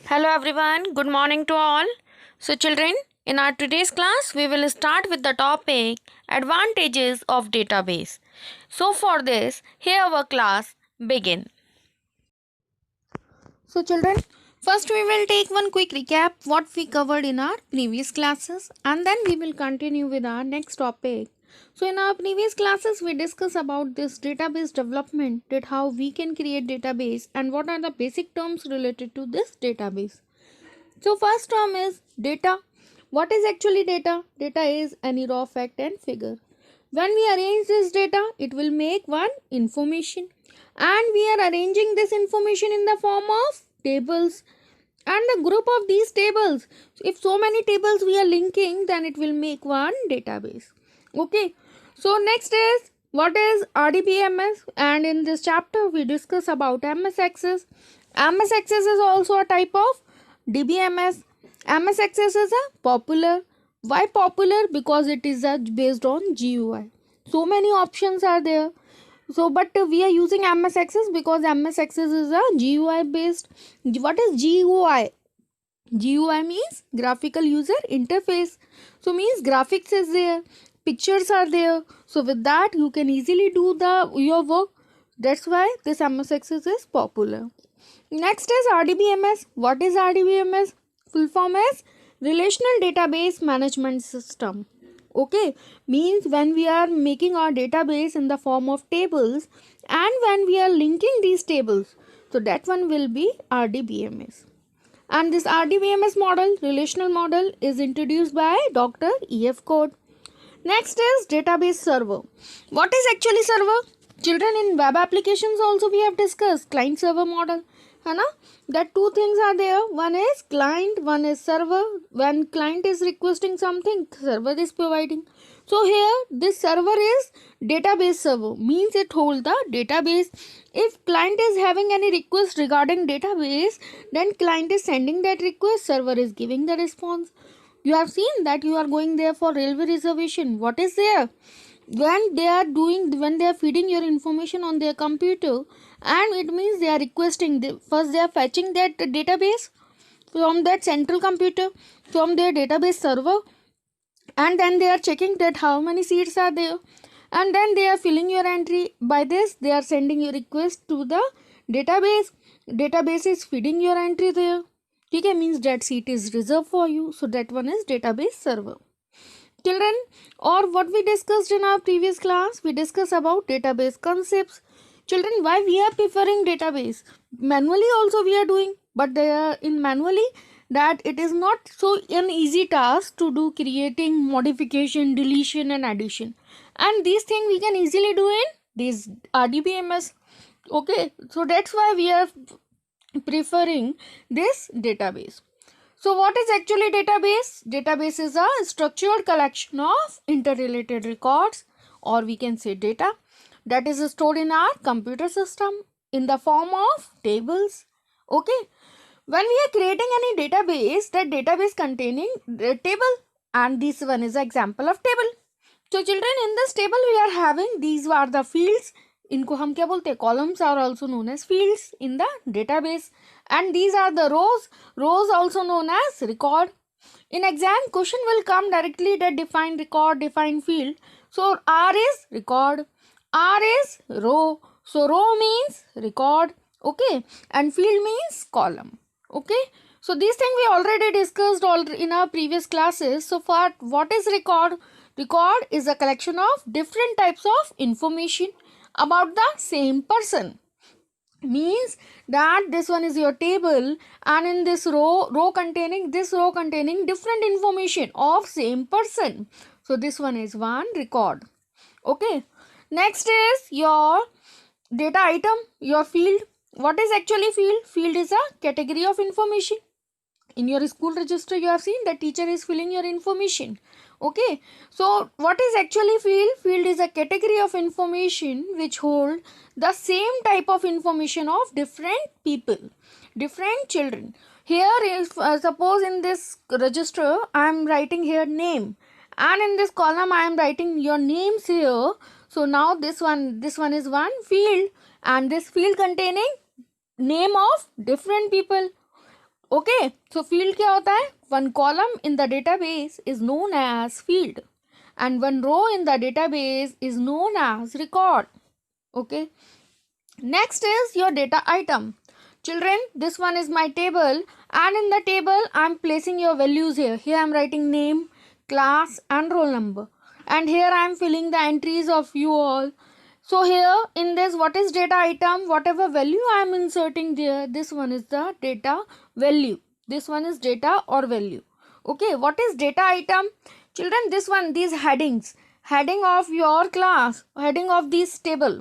Hello everyone, good morning to all. So, children, in our today's class, we will start with the topic Advantages of Database. So, for this, here our class begin. So, children, first we will take one quick recap what we covered in our previous classes and then we will continue with our next topic. So, in our previous classes, we discussed about this database development, that how we can create database and what are the basic terms related to this database. So first term is data. What is actually data? Data is any raw fact and figure. When we arrange this data, it will make one information. And we are arranging this information in the form of tables. And the group of these tables, if so many tables we are linking, then it will make one database. Okay. So next is what is RDBMS, and in this chapter we discuss about MS Access. MS Access is also a type of DBMS. MS Access is a popular. Why popular? Because it is based on GUI. So many options are there. So, but we are using MS Access because MS Access is a GUI based. What is GUI? GUI means graphical user interface. So means graphics is there, pictures are there. So with that you can easily do your work. That's why this MS Access is popular. Next is RDBMS. What is RDBMS? Full form is Relational Database Management System. Okay, means when we are making our database in the form of tables and when we are linking these tables, so that one will be RDBMS. And this RDBMS model, relational model, is introduced by Dr. E.F. Code. Next is database server. What is actually server? Children, in web applications also we have discussed client server model. Hana? That two things are there. One is client, one is server. When client is requesting something, server is providing. So here this server is database server, means it holds the database. If client is having any request regarding database, then client is sending that request, server is giving the response. You have seen that you are going there for railway reservation. What is there? When they are feeding your information on their computer, and it means they are requesting, first they are fetching that database from that central computer, from their database server, and then they are checking that how many seats are there, and then they are filling your entry. By this they are sending your request to the database is feeding your entry there. Okay, means that seat is reserved for you. So that one is database server. Children, or what we discussed in our previous class, we discussed about database concepts. Children, why we are preferring database? Manually also we are doing, but they are in manually that it is not so an easy task to do, creating, modification, deletion and addition. And these things we can easily do in this RDBMS. Okay, so that's why we are preferring this database. So what is actually database? Database is a structured collection of interrelated records, or we can say data, that is stored in our computer system in the form of tables. Okay. When we are creating any database, that database containing the table, and this one is an example of table. So children, in this table we are having, these are the fields. इनको हम क्या बोलते हैं? Columns are also known as fields in the database, and these are the rows also known as record. In exam, question will come directly that define record, define field. So R is record, R is row. So row means record, okay, and field means column, okay. So these things we already discussed in our previous classes. So for what is record? Record is a collection of different types of information about the same person. Means that this one is your table, and in this row containing different information of same person. So this one is one record. Okay. Next is your data item, your field. What is actually field? Field is a category of information. In your school register you have seen that teacher is filling your information. Okay, so what is actually field? Field is a category of information which hold the same type of information of different people, different children. Here is suppose in this register I am writing here name, and in this column I am writing your names here. So now this one is one field, and this field containing name of different people. Okay, so field क्या होता है? One column in the database is known as field and one row in the database is known as record. Okay, next is your data item. Children, this one is my table, and in the table I'm placing your values here. Here I'm writing name, class and roll number, and here I'm filling the entries of you all. So here in this, what is data item? Whatever value I'm inserting there, this one is the data value. This one is data or value. Okay, what is data item? Children, this one, these headings, heading of your class, heading of this table,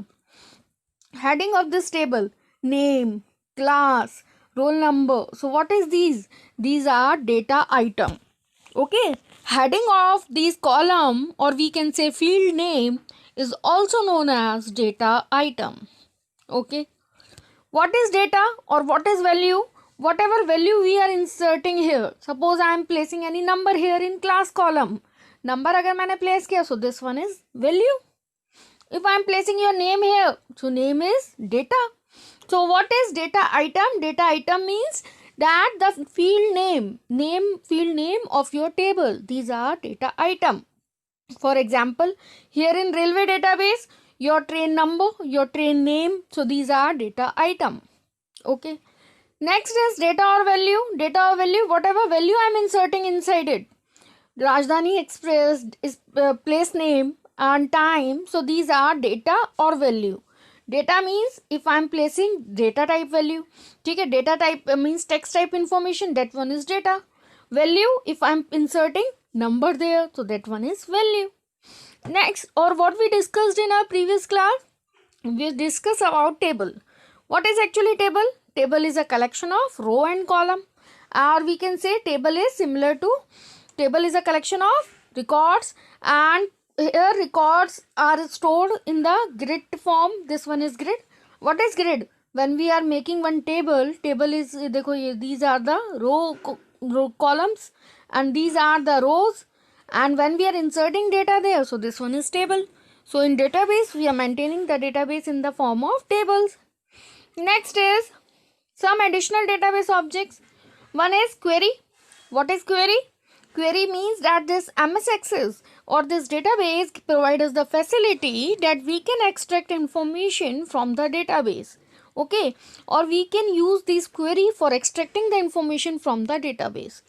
heading of this table, name, class, roll number. So what is these? These are data item. Okay, heading of these column, or we can say field name, is also known as data item. Okay, what is data or what is value? Whatever value we are inserting here, suppose I am placing any number here in class column, number अगर मैंने place किया, so this one is value. If I am placing your name here, so name is data. So what is data item? Data item means that the field name, field name of your table, these are data item. For example, here in railway database, your train number, your train name, so these are data item. Okay, next is data or value. Data or value, whatever value I am inserting inside it. Rajdhani Express is place name and time, so these are data or value. Data means if I am placing data type value, okay, data type means text type information, that one is data. Value, if I am inserting number there, so that one is value. Next, or what we discussed in our previous class, we discussed about table. What is actually table? Table is a collection of row and column, or we can say table is similar to, table is a collection of records, and here records are stored in the grid form. This one is grid. What is grid? When we are making one table, table is, देखो, these are the row columns and these are the rows, and when we are inserting data there, so this one is table. So in database, we are maintaining the database in the form of tables. Next is some additional database objects. One is query. What is query? Query means that this MS Access or this database provides us the facility that we can extract information from the database. Okay, or we can use this query for extracting the information from the database.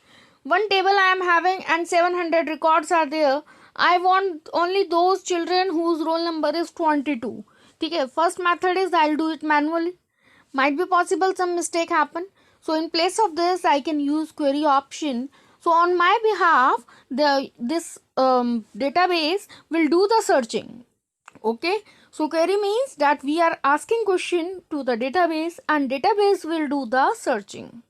One table I am having and 700 records are there. I want only those children whose roll number is 22. Okay, first method is I'll do it manually. Might be possible some mistake happen. So in place of this, I can use query option. So on my behalf, this database will do the searching. Okay, so query means that we are asking question to the database and database will do the searching.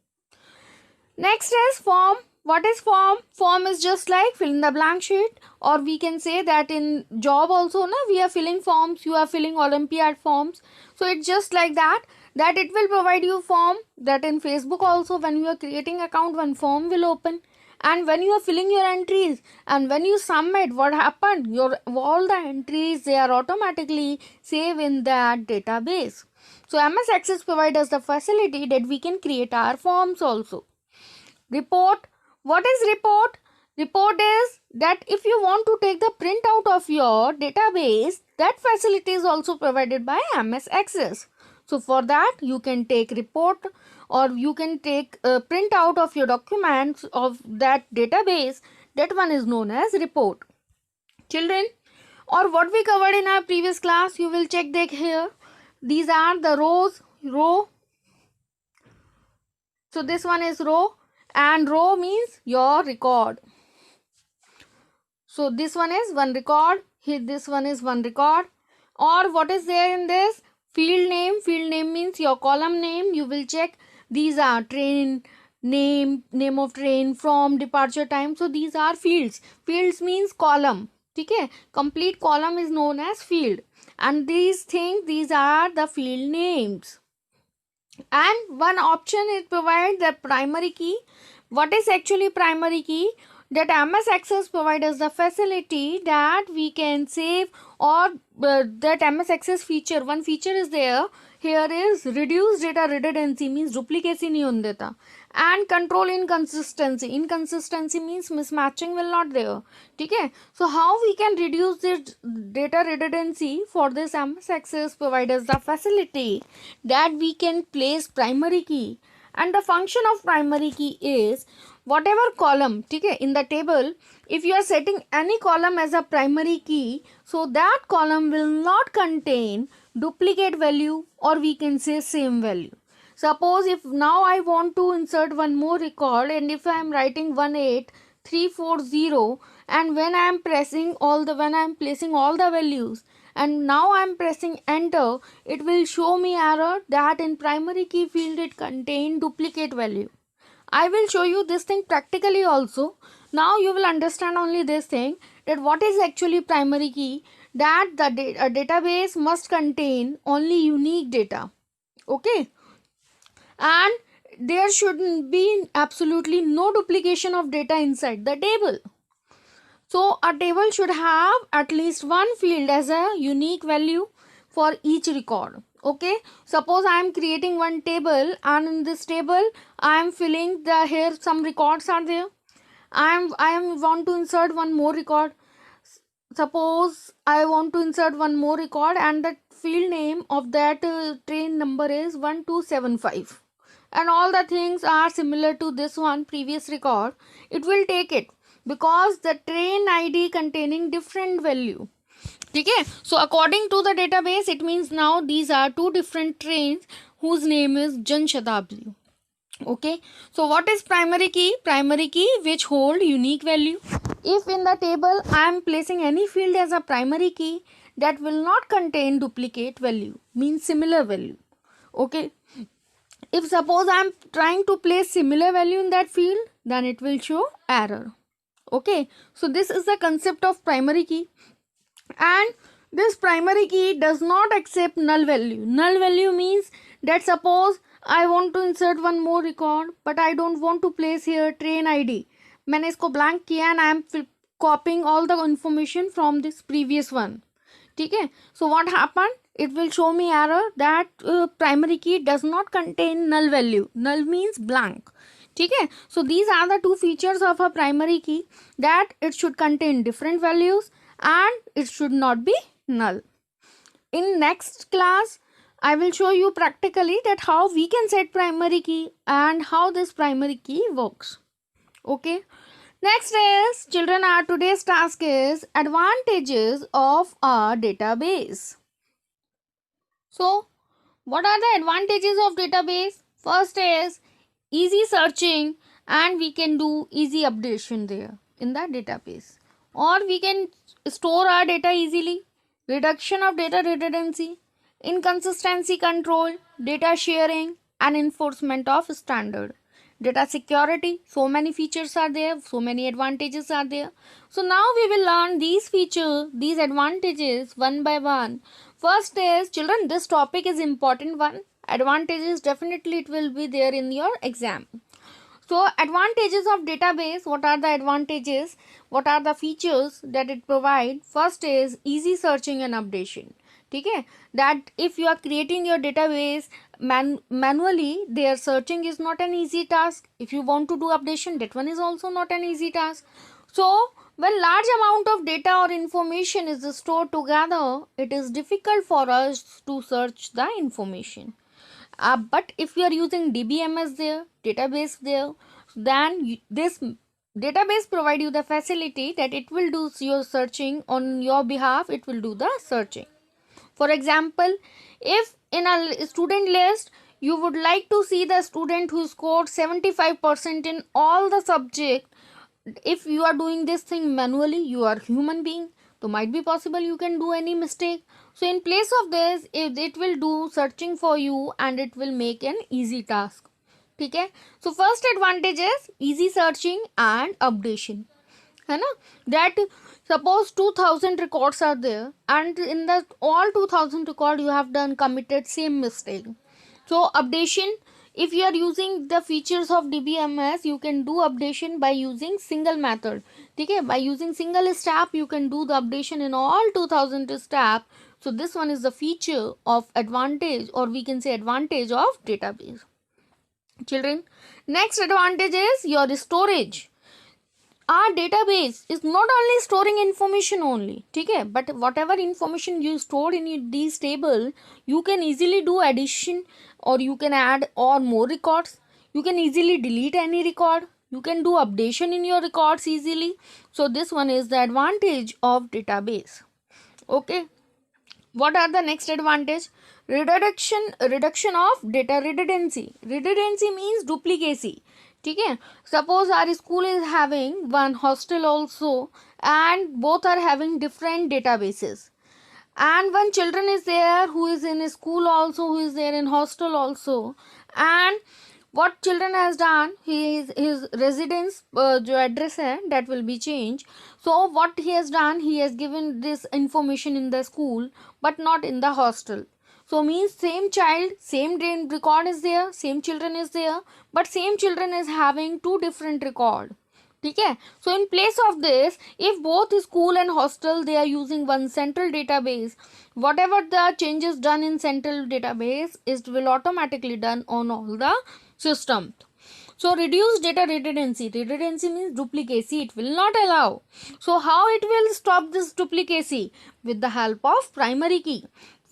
Next is form. What is form? Form is just like fill in the blank sheet, or we can say that in job also, we are filling forms, you are filling Olympiad forms. So it's just like that it will provide you form, that in Facebook also when you are creating account, one form will open, and when you are filling your entries and when you submit, what happened, your all the entries, they are automatically saved in that database. So MS Access provides us the facility that we can create our forms also. Report. What is report? Report is that if you want to take the printout of your database, that facility is also provided by MS Access. So for that, you can take report, or you can take a printout of your documents of that database. That one is known as report. Children, or what we covered in our previous class, you will check that here. These are the rows, row. So this one is row, and row means your record. So this one is one record, here this one is one record. Or what is there in this? Field name. Field name means your column name. You will check, these are train name, name of train, from, departure time. So these are fields. Fields means column. Okay, complete column is known as field, and these things, these are the field names. And one option is provide the primary key. What is actually primary key? That MS Access provides us the facility that we can save, or that MS Access feature, one feature is there. Here is reduce data redundancy, means duplicacy नहीं होने देता, and control inconsistency. Inconsistency means mismatching will not there. Okay, so how we can reduce this data redundancy? For this, MS Access provides us the facility that we can place primary key, and the function of primary key is whatever column, okay, in the table, if you are setting any column as a primary key, so that column will not contain duplicate value, or we can say same value. Suppose if now I want to insert one more record, and if I am writing 18340, and when I am placing all the values, and now I am pressing enter, it will show me error that in primary key field it contain duplicate value. I will show you this thing practically also. Now you will understand only this thing, that what is actually primary key, that the database must contain only unique data. Okay, and there should be absolutely no duplication of data inside the table. So a table should have at least one field as a unique value for each record. Okay, suppose I am creating one table, and in this table I am filling the here some records are there. I want to insert one more record. Suppose I want to insert one more record, and the field name of that train number is 1275, and all the things are similar to this one previous record. It will take it because the train ID containing different value. Okay, so according to the database, it means now these are two different trains whose name is Jan Shatabdi. Okay, so what is primary key? Primary key which hold unique value. If in the table I am placing any field as a primary key, that will not contain duplicate value, means similar value. Okay, if suppose I am trying to place similar value in that field, then it will show error. Okay, so this is the concept of primary key, and this primary key does not accept null value. Null value means that suppose I want to insert one more record, but I don't want to place here train ID. मैंने इसको blank किया, and I am copying all the information from this previous one. ठीक है, so what happened? It will show me error that primary key does not contain null value. Null means blank. ठीक है, so these are the two features of a primary key, that it should contain different values and it should not be null. In next class, I will show you practically that how we can set primary key and how this primary key works. Okay. Next is, children, our today's task is advantages of a database. So, what are the advantages of database? First is easy searching, and we can do easy updation there in the database, or we can store our data easily, reduction of data redundancy, inconsistency control, data sharing, and enforcement of standard, data security. So many features are there, so many advantages are there. So now we will learn these features, these advantages one by one. First is, children, this topic is important one. Advantages, definitely it will be there in your exam. So advantages of database, what are the advantages? What are the features that it provide? First is easy searching and updation. Okay, that if you are creating your database manually, their searching is not an easy task. If you want to do updation, that one is also not an easy task. So when large amount of data or information is stored together, it is difficult for us to search the information. But if you are using DBMS there, database there, then this database provide you the facility that it will do your searching on your behalf. It will do the searching. For example, if in a student list you would like to see the student who scored 75% in all the subject, if you are doing this thing manually, you are human being, so might be possible you can do any mistake. So in place of this, it will do searching for you, and it will make an easy task. Okay, so first advantage is easy searching and updation. है ना, that suppose 2000 records are there, and in the all 2000 record you have done committed same mistake. So updation, if you are using the features of DBMS, you can do updation by using single method. Okay, by using single step you can do the updation in all 2000 step. So this one is the feature of advantage, or we can say advantage of database. children. Next advantage is your storage. Our database is not only storing information only, okay, but whatever information you stored in these table, you can easily do addition, or you can add or more records. You can easily delete any record. You can do updation in your records easily. So this one is the advantage of database. Okay. What are the next advantage? Reduction of data redundancy. Redundancy means duplicacy. ठीक है, suppose our school is having one hostel also, and both are having different databases, and one children is there who is in school also, who is there in hostel also, and what children has done, his residence जो address है that will be changed. So what he has done, he has given this information in the school but not in the hostel. So means same child, same record is there, same children is there, but same children is having two different record. ठीक है, so in place of this, if both school and hostel they are using one central database, whatever the changes done in central database is will automatically done on all the system. So reduce data redundancy. Redundancy means duplicacy. It will not allow. So how it will stop this duplicacy? With the help of primary key.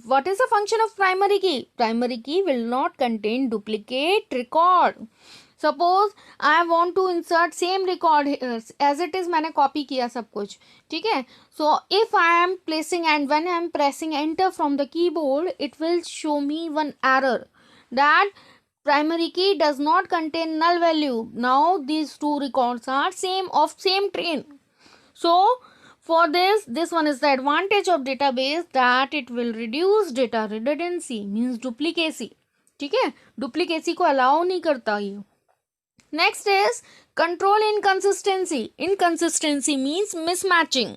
What is the function of primary key? Primary key will not contain duplicate record. Suppose I want to insert same record as it is, मैंने copy किया सब कुछ, ठीक है. So if I am placing and when I am pressing enter from the keyboard, it will show me one error that primary key does not contain null value. Now these two records are same of same train. So for this one is the advantage of database, that it will reduce data redundancy, means duplicacy. ठीक है, duplicacy को allow नहीं करता ये. Next is control inconsistency. Inconsistency means mismatching.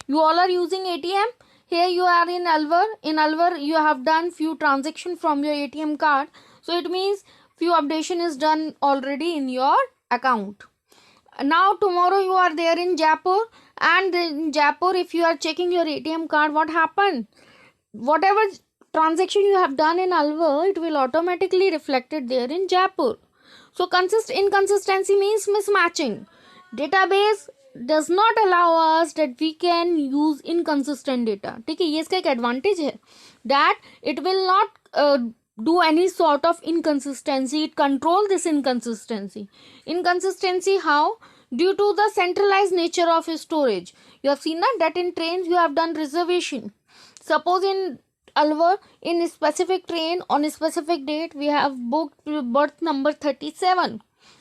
You all are using ATM. Here you are in Alwar. In Alwar you have done few transaction from your ATM card. So it means few updation is done already in your account. Now tomorrow you are there in Jaipur, and in Jaipur if you are checking your ATM card, what happened? Whatever transaction you have done in Alwar, it will automatically reflected there in Jaipur. So inconsistency means mismatching. Database does not allow us that we can use inconsistent data. ठीक है, ये इसका एक advantage है, that it will not do any sort of inconsistency. It control this inconsistency. Inconsistency how? Due to the centralized nature of storage. You have seen that in trains you have done reservation. Suppose in Alwar, in a specific train on a specific date we have booked berth number 37,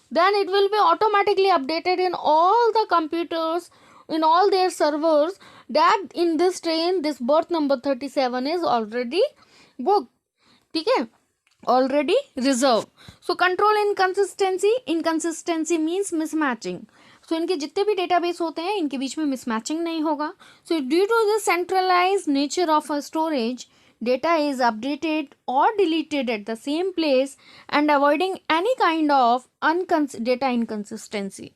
then it will be automatically updated in all the computers, in all their servers, that in this train this berth number 37 is already booked. ठीक है, already reserved. So control inconsistency. Inconsistency means mismatching. So इनके जितने भी database होते हैं इनके बीच में mismatching नहीं होगा. So due to the centralized nature of a storage, data is updated or deleted at the same place and avoiding any kind of data inconsistency.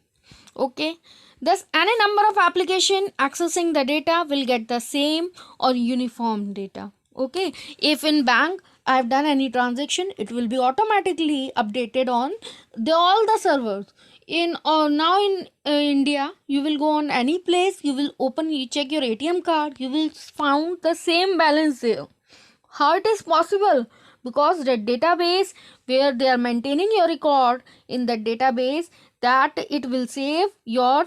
Okay. Thus any number of application accessing the data will get the same or uniform data. Okay. If in bank I have done any transaction, it will be automatically updated on all the servers. In now in India, you will go on any place, you will open, you check your ATM card, you will found the same balance there. How it is possible? Because the database where they are maintaining your record, in the database, that it will save your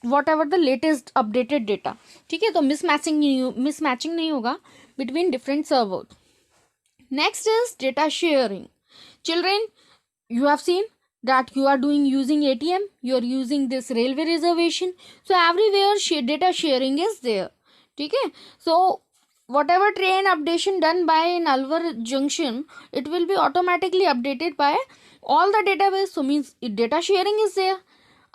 whatever the latest updated data. ठीक है, तो mismatching नहीं होगा between different servers. Next is data sharing. Children, you have seen that you are using ATM, you are using this railway reservation. So everywhere data sharing is there. ठीक है, so whatever train updation done by in Alwar junction, it will be automatically updated by all the database. So means data sharing is there.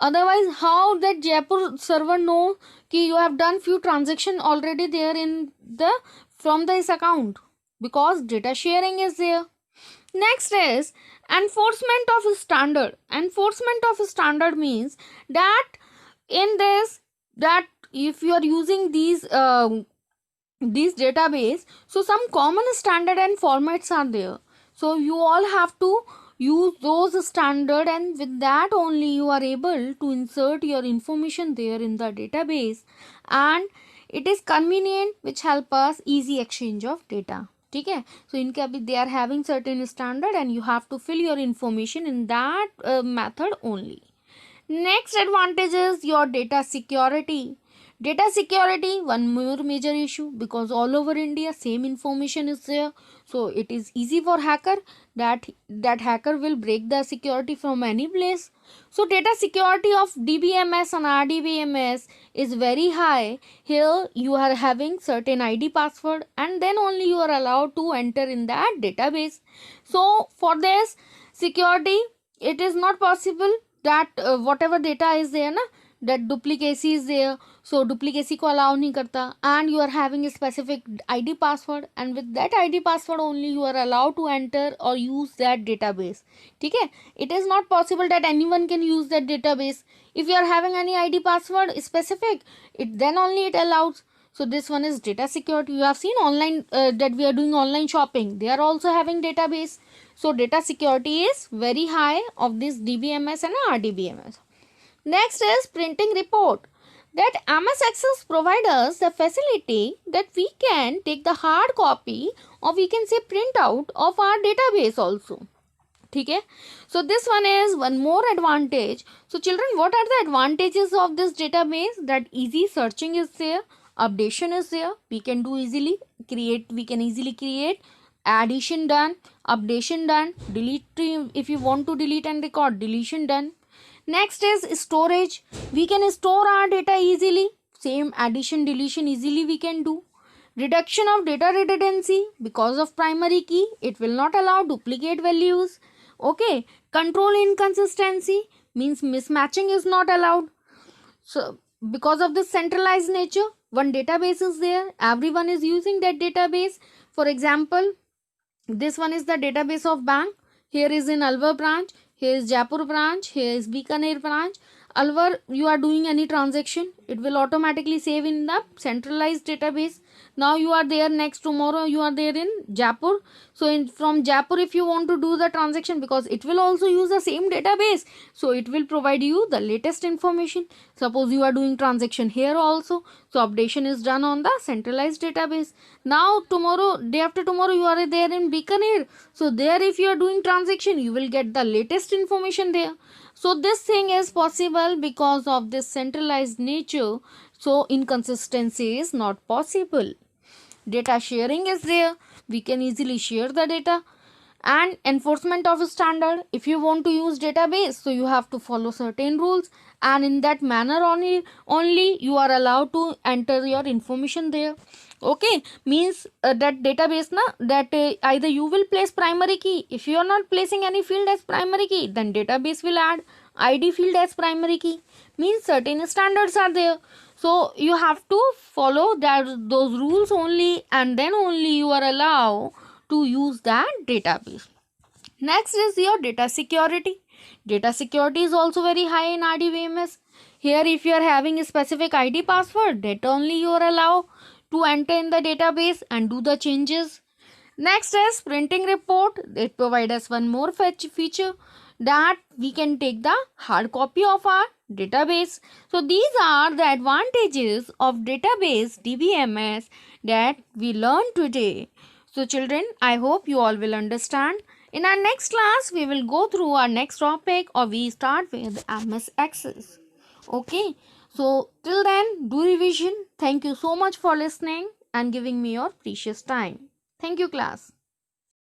Otherwise, how that Jaipur server know कि you have done few transaction already there in the from this account? Because data sharing is there. Next is enforcement of standard. Enforcement of standard means that in this, that if you are using these database, so some common standard and formats are there. So you all have to use those standard, and with that only you are able to insert your information there in the database, and it is convenient, which help us easy exchange of data. ठीक है, so इनके अभी they are having certain standard and you have to fill your information in that method only. Next advantage is your data security. Data security, one more major issue, because all over India same information is there, so it is easy for hacker that hacker will break the security from any place. So data security of DBMS and RDBMS is very high. Here you are having certain ID password, and then only you are allowed to enter in that database. So for this security, it is not possible that whatever data is there na, that duplicacy is there, so duplicacy को allow नहीं करता, and you are having a specific ID password, and with that ID password only you are allowed to enter or use that database. ठीक है, it is not possible that anyone can use that database. If you are having any ID password specific, it then only it allows. So this one is data security. You have seen online that we are doing online shopping, they are also having database. So data security is very high of this DBMS and RDBMS. Next is printing report. That MS Access provides us the facility that we can take the hard copy, or we can say printout of our database also. ठीक है, so this one is one more advantage. So children, what are the advantages of this database? That easy searching is there, updation is there, we can do easily create, we can easily create, addition done, updation done, delete if you want to delete and record, deletion done. Next is storage. We can store our data easily. Same addition, deletion easily we can do. Reduction of data redundancy, because of primary key, it will not allow duplicate values. Okay. Control inconsistency, means mismatching is not allowed. So because of the centralized nature, one database is there, everyone is using that database. For example, this one is the database of bank. Here is in Alwar branch, here is Jaipur branch, here is Bikaner branch. Alwar, you are doing any transaction, it will automatically save in the centralized database. Now you are there, next tomorrow you are there in Jaipur. So from Jaipur, if you want to do the transaction, because it will also use the same database, so it will provide you the latest information. Suppose you are doing transaction here also, so updation is done on the centralized database. Now tomorrow, day after tomorrow, you are there in Bikaner, so there if you are doing transaction, you will get the latest information there. So this thing is possible because of this centralized nature, so inconsistency is not possible. Data sharing is there, we can easily share the data. And enforcement of a standard, if you want to use database, so you have to follow certain rules, and in that manner only you are allowed to enter your information there. Okay, means that database na, that either you will place primary key, if you are not placing any field as primary key, then database will add ID field as primary key, means certain standards are there. So you have to follow those rules only, and then only you are allowed to use that database. Next is your data security. Data security is also very high in RDBMS. Here if you are having a specific ID password, that only you are allowed to enter in the database and do the changes. Next is printing report. It provides us one more feature, that we can take the hard copy of our database. So these are the advantages of database DBMS that we learned today. So children, I hope you all will understand. In our next class, we will go through our next topic, or we start with MS Access. Okay, so till then, do revision. Thank you so much for listening and giving me your precious time. Thank you, class.